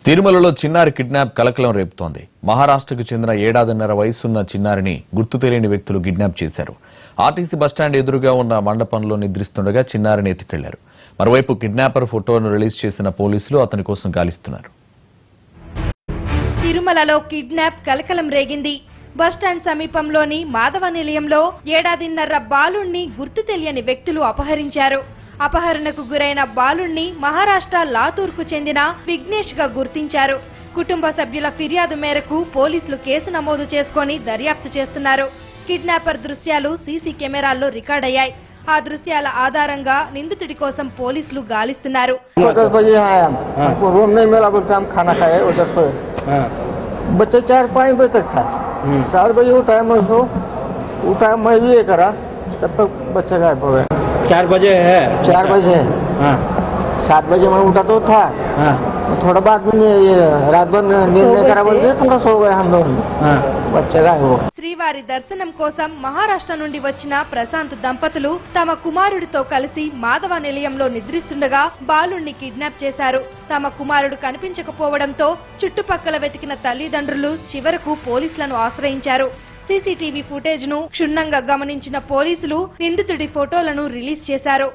తిరుమలలో చిన్నారి కిడ్నాప్ కలకలం రేపుతోంది. మహారాష్ట్రకు చెందిన ఏడాదిన్నర వయసున్న చిన్నారిని గుర్తు తెలియని వ్యక్తులు కిడ్నాప్ చేశారు. ఆర్టీసీ బస్టాండ్ ఎదురుగా ఉన్న మండపంలో నిద్రిస్తుండగా చిన్నారిని ఎత్తుకెళ్లారు. మరోవైపు కిడ్నాపర్ ఫోటోను రిలీజ్ చేసిన పోలీసులు అతని కోసం గాలిస్తున్నారు. తిరుమలలో కిడ్నాప్ కలకలం రేగింది. బస్టాండ్ సమీపంలోని మాధవ నిలయంలో ఏడాదిన్నర బాలుణ్ణి గుర్తు తెలియని వ్యక్తులు అపహరించారు. అపహరణకు గురైన బాలుణ్ణి మహారాష్ట్ర లాతూర్కు చెందిన విఘ్నేష్ గా గుర్తించారు. కుటుంబ సభ్యుల ఫిర్యాదు మేరకు పోలీసులు కేసు నమోదు చేసుకుని దర్యాప్తు చేస్తున్నారు. కిడ్నాపర్ దృశ్యాలు సీసీ కెమెరాల్లో రికార్డయ్యాయి. ఆ దృశ్యాల ఆధారంగా నిందితుడి కోసం పోలీసులు గాలిస్తున్నారు. बच्चा 4-5 बजे तक था। 7 बजे वो टाइम मैं भी ये करा, तब तक बच्चा गायब हो गया। 4 बजे है? 4 बजे है। हाँ। 7 बजे मैं उठा तो था। हाँ। थोड़ा बाद में ये रात भर नींद नहीं करा बोल के थोड़ा सो गए हम लोग। हाँ। बच्चा गायब हो गया। శ్రీవారి దర్శనం కోసం మహారాష్ట్ర నుండి వచ్చిన ప్రశాంత్ దంపతులు తమ కుమారుడితో కలిసి మాధవ నిలయంలో నిద్రిస్తుండగా బాలుణ్ణి కిడ్నాప్ చేశారు. తమ కుమారుడు కనిపించకపోవడంతో చుట్టుపక్కల వెతికిన తల్లిదండ్రులు చివరకు పోలీసులను ఆశ్రయించారు. సీసీటీవీ ఫుటేజ్ ను క్షుణ్ణంగా గమనించిన పోలీసులు నిందితుడి ఫోటోలను రిలీజ్ చేశారు.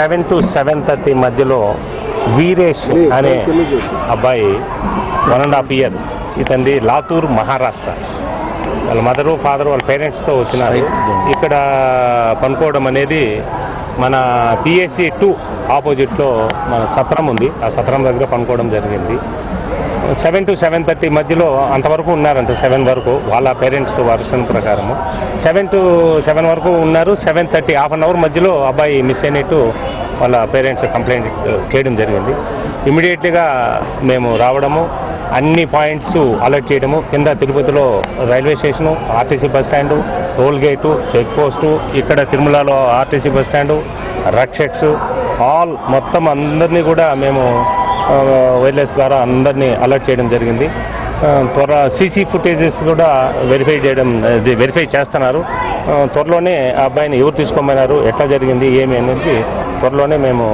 7 to 7:30 మధ్యలో వీరేష్ అనే అబ్బాయి 1.5 year, ఇతంది లాతూర్ మహారాష్ట్ర. వాళ్ళ మదరు ఫాదర్ వాళ్ళ పేరెంట్స్తో వచ్చినారు. ఇక్కడ పనుకోవడం అనేది మన PSC 2 ఆపోజిట్లో మన సత్రం ఉంది. ఆ సత్రం దగ్గర పనుకోవడం జరిగింది. 7 to 7:30 మధ్యలో అంతవరకు ఉన్నారంట. 7 వరకు వాళ్ళ పేరెంట్స్ వర్షన్ ప్రకారము 7 to 7 వరకు ఉన్నారు. 7:30 హాఫ్ అన్ అవర్ మధ్యలో అబ్బాయి మిస్ అయినట్టు వాళ్ళ పేరెంట్స్ కంప్లైంట్ చేయడం జరిగింది. ఇమీడియట్లీగా మేము రావడము, అన్ని పాయింట్స్ అలర్ట్ చేయడము, కింద తిరుపతిలో railway station, RTC bus stand, toll gate, check post, ఇక్కడ తిరుమలలో ఆర్టీసీ బస్టాండు, రక్షక్స్, ఆల్ మొత్తం అందరినీ కూడా మేము వైర్లెస్ ద్వారా అందరినీ అలర్ట్ చేయడం జరిగింది. సీసీ ఫుటేజెస్ కూడా వెరిఫై చేస్తున్నారు. త్వరలోనే ఆ అబ్బాయిని ఎవరు తీసుకోమన్నారు, ఎట్లా జరిగింది, ఏమి అనేది త్వరలోనే మేము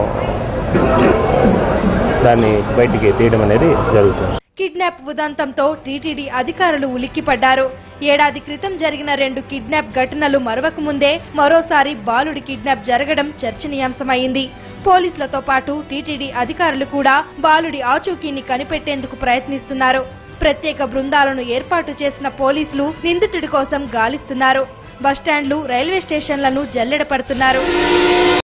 దాన్ని బయటికి తీయడం అనేది జరుగుతుంది. కిడ్నాప్ ఉదంతంతో టీటీడీ అధికారులు ఉలిక్కిపడ్డారు. ఏడాది క్రితం జరిగిన 2 కిడ్నాప్ ఘటనలు మరవక ముందే మరోసారి బాలుడి కిడ్నాప్ జరగడం చర్చనీయాంశమైంది. పోలీసులతో పాటు టీటీడీ అధికారులు కూడా బాలుడి ఆచూకీని కనిపెట్టేందుకు ప్రయత్నిస్తున్నారు. ప్రత్యేక బృందాలను ఏర్పాటు చేసిన పోలీసులు నిందితుడి కోసం గాలిస్తున్నారు. బస్టాండ్లు, రైల్వే స్టేషన్లను జల్లెడ పడుతున్నారు.